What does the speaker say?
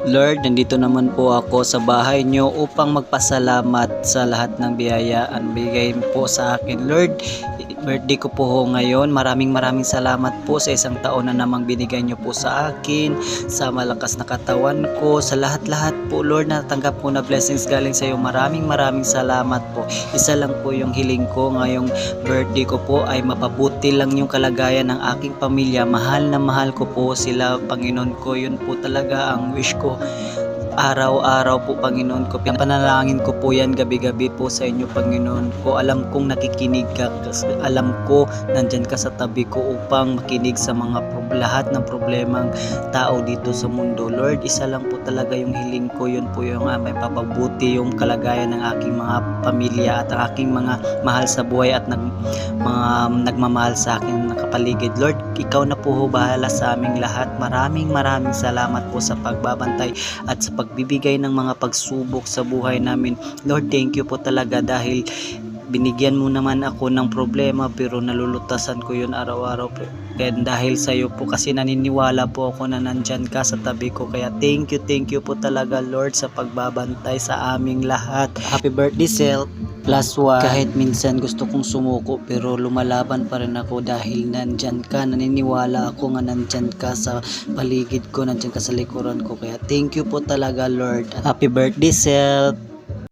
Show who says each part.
Speaker 1: Lord, nandito naman po ako sa bahay nyo upang magpasalamat sa lahat ng biyaya ang bigay po sa akin. Lord, birthday ko po ho ngayon. Maraming salamat po sa isang taon na namang binigay nyo po sa akin, sa malakas na katawan ko, sa lahat-lahat po Lord na natanggap ko na blessings galing sa iyo. Maraming salamat po. Isa lang po yung hiling ko ngayong birthday ko po ay mapabuti lang yung kalagayan ng aking pamilya. Mahal na mahal ko po sila, Panginoon ko. Yun po talaga ang wish ko araw-araw po, Panginoon ko. Panalangin ko po yan gabi-gabi po sa inyo, Panginoon ko. Alam kong nakikinig ka, kasi alam ko nandyan ka sa tabi ko upang makinig sa mga lahat ng problemang tao dito sa mundo. Lord, isa lang po talaga yung hiling ko. Yun po yung may papabuti yung kalagayan ng aking mga pamilya at ang aking mga mahal sa buhay at mga nagmamahal sa akin na kapaligid. Lord, ikaw na po ho bahala sa aming lahat. Maraming salamat po sa pagbabantay at sa pagbibigay ng mga pagsubok sa buhay namin. Lord, thank you po talaga dahil binigyan mo naman ako ng problema pero nalulutasan ko yun araw-araw. Kaya dahil sa iyo po, kasi naniniwala po ako na nandyan ka sa tabi ko. Kaya thank you po talaga Lord sa pagbabantay sa aming lahat. Happy birthday Sel plus one. Kahit minsan gusto kong sumuko pero lumalaban pa rin ako dahil nandyan ka. Naniniwala ako nga nandyan ka sa paligid ko, nandyan ka sa likuran ko. Kaya thank you po talaga Lord. Happy birthday Sel.